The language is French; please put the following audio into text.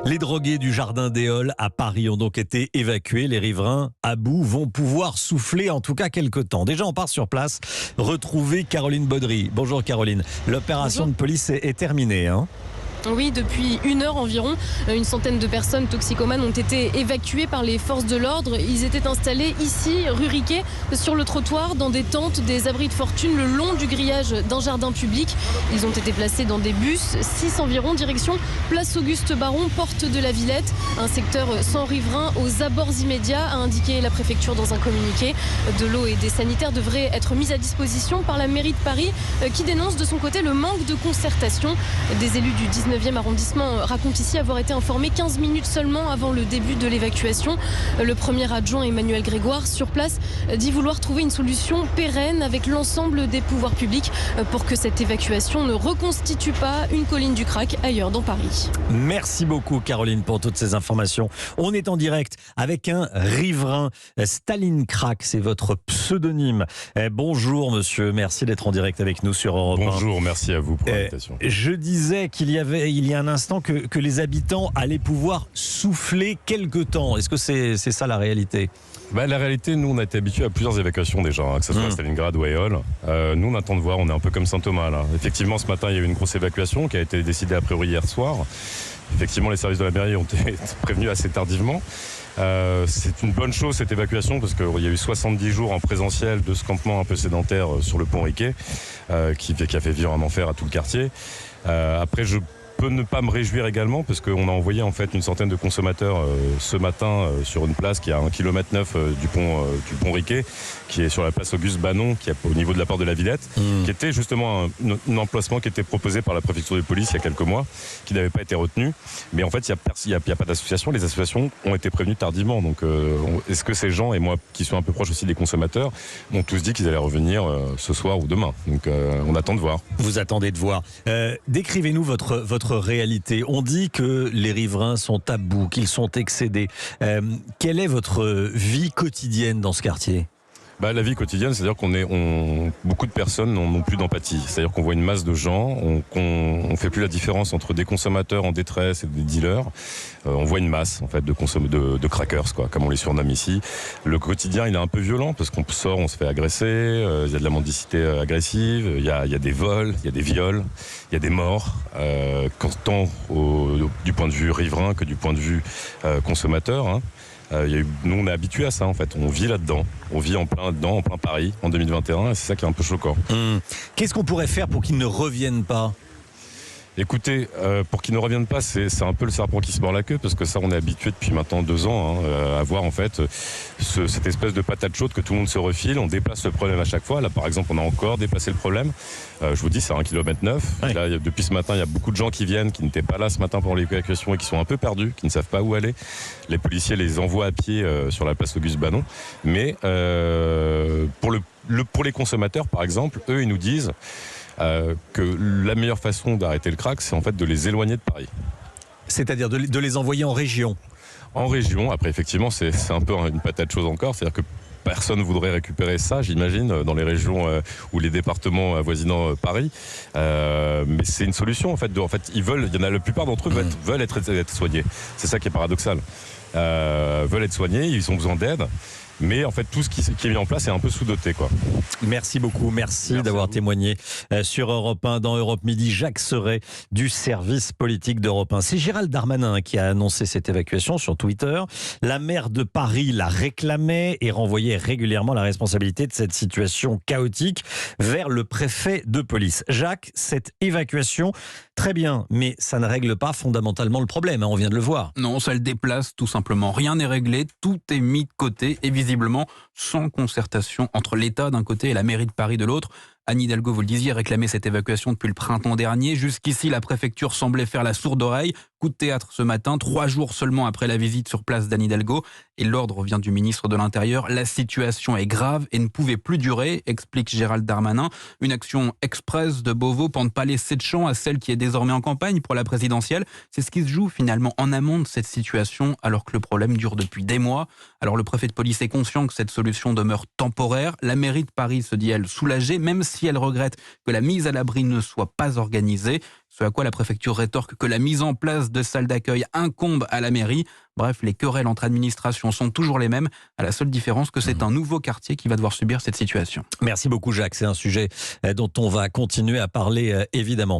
Les drogués du jardin des Halles à Paris ont donc été évacués. Les riverains à bout vont pouvoir souffler en tout cas quelque temps. Déjà, on part sur place retrouver Caroline Baudry. Bonjour Caroline. L'opération Bonjour. de police est terminée. Oui, depuis 1 heure environ, une centaine de personnes toxicomanes ont été évacuées par les forces de l'ordre. Ils étaient installés ici, rue Riquet, sur le trottoir, dans des tentes, des abris de fortune, le long du grillage d'un jardin public. Ils ont été placés dans des bus, 6 environ, direction Place Auguste Baron, porte de la Villette. Un secteur sans riverains aux abords immédiats, a indiqué la préfecture dans un communiqué. De l'eau et des sanitaires devraient être mis à disposition par la mairie de Paris, qui dénonce de son côté le manque de concertation. Des élus du 19e arrondissement racontent ici avoir été informés 15 minutes seulement avant le début de l'évacuation. Le premier adjoint Emmanuel Grégoire sur place dit vouloir trouver une solution pérenne avec l'ensemble des pouvoirs publics pour que cette évacuation ne reconstitue pas une colline du crack ailleurs dans Paris. Merci beaucoup Caroline pour toutes ces informations. On est en direct avec un riverain. Staline Crack, c'est votre pseudonyme. Bonjour monsieur, merci d'être en direct avec nous sur Europe 1. Bonjour, merci à vous pour l'invitation. Je disais qu'il y a un instant que les habitants allaient pouvoir souffler quelque temps. Est-ce que c'est ça la réalité ? La réalité, nous on a été habitués à plusieurs évacuations déjà, que ce soit à Stalingrad ou à Eole. Nous on attend de voir, on est un peu comme Saint-Thomas là. Effectivement ce matin il y a eu une grosse évacuation qui a été décidée a priori hier soir. Effectivement les services de la mairie ont été prévenus assez tardivement. C'est une bonne chose cette évacuation parce qu'il y a eu 70 jours en présentiel de ce campement un peu sédentaire sur le pont Riquet qui a fait vivre un enfer à tout le quartier. Après je peux ne pas me réjouir également parce qu'on a envoyé en fait une centaine de consommateurs ce matin sur une place qui est à 1,9 km du pont Riquet, qui est sur la place Auguste Banon, qui est au niveau de la porte de la Villette, qui était justement un emplacement qui était proposé par la préfecture de police il y a quelques mois, qui n'avait pas été retenu. Mais en fait, il n'y a pas d'association. Les associations ont été prévenues tardivement. Donc, est-ce que ces gens, et moi qui suis un peu proche aussi des consommateurs, m'ont tous dit qu'ils allaient revenir ce soir ou demain. Donc, on attend de voir. Vous attendez de voir. Décrivez-nous votre réalité. On dit que les riverains sont à bout, qu'ils sont excédés. Quelle est votre vie quotidienne dans ce quartier ? La vie quotidienne, c'est-à-dire beaucoup de personnes n'ont plus d'empathie. C'est-à-dire qu'on voit une masse de gens, on fait plus la différence entre des consommateurs en détresse et des dealers. On voit une masse en fait de crackers, comme on les surnomme ici. Le quotidien, il est un peu violent parce qu'on sort, on se fait agresser. Il y a de la mendicité agressive. Il y a des vols, il y a des viols, il y a des morts. Tant du point de vue riverain que du point de vue consommateur. Nous on est habitués à ça en fait, on vit là-dedans, on vit en plein Paris en 2021 et c'est ça qui est un peu choquant. Qu'est-ce qu'on pourrait faire pour qu'ils ne reviennent pas ? Écoutez, pour qu'ils ne reviennent pas, c'est un peu le serpent qui se mord la queue parce que ça on est habitué depuis maintenant 2 ans à voir en fait cette espèce de patate chaude que tout le monde se refile, on déplace le problème à chaque fois. Là par exemple on a encore déplacé le problème, je vous dis c'est à 1,9 km. Ouais. Là, depuis ce matin il y a beaucoup de gens qui viennent, qui n'étaient pas là ce matin pour l'évacuation et qui sont un peu perdus, qui ne savent pas où aller. Les policiers les envoient à pied sur la place Auguste Banon, mais pour les consommateurs par exemple, eux ils nous disent que la meilleure façon d'arrêter le crack, c'est en fait de les éloigner de Paris. C'est-à-dire de les envoyer en région ? En région, après effectivement, c'est un peu une patate chaude encore, c'est-à-dire que personne ne voudrait récupérer ça, j'imagine, dans les régions ou les départements avoisinant Paris. Mais c'est une solution, en fait. La plupart d'entre eux veulent être soignés. C'est ça qui est paradoxal. Veulent être soignés, ils ont besoin d'aide. Mais en fait, tout ce qui est mis en place est un peu sous-doté, Merci beaucoup, merci d'avoir témoigné sur Europe 1, dans Europe Midi. Jacques Serret du service politique d'Europe 1. C'est Gérald Darmanin qui a annoncé cette évacuation sur Twitter. La maire de Paris la réclamait et renvoyait régulièrement la responsabilité de cette situation chaotique vers le préfet de police. Jacques, cette évacuation, très bien, mais ça ne règle pas fondamentalement le problème, on vient de le voir. Non, ça le déplace tout simplement. Rien n'est réglé, tout est mis de côté et visiblement sans concertation entre l'État d'un côté et la mairie de Paris de l'autre. Anne Hidalgo, vous le disiez, réclamait cette évacuation depuis le printemps dernier. Jusqu'ici, la préfecture semblait faire la sourde oreille. Coup de théâtre ce matin, 3 jours seulement après la visite sur place d'Anne Hidalgo. Et l'ordre vient du ministre de l'Intérieur. La situation est grave et ne pouvait plus durer, explique Gérald Darmanin. Une action express de Beauvau pour ne pas laisser de champ à celle qui est désormais en campagne pour la présidentielle. C'est ce qui se joue finalement en amont de cette situation, alors que le problème dure depuis des mois. Alors le préfet de police est conscient que cette solution demeure temporaire. La mairie de Paris se dit, elle, soulagée, même si si elle regrette que la mise à l'abri ne soit pas organisée. Ce à quoi la préfecture rétorque que la mise en place de salles d'accueil incombe à la mairie. Bref, les querelles entre administrations sont toujours les mêmes, à la seule différence que c'est un nouveau quartier qui va devoir subir cette situation. Merci beaucoup Jacques, c'est un sujet dont on va continuer à parler évidemment.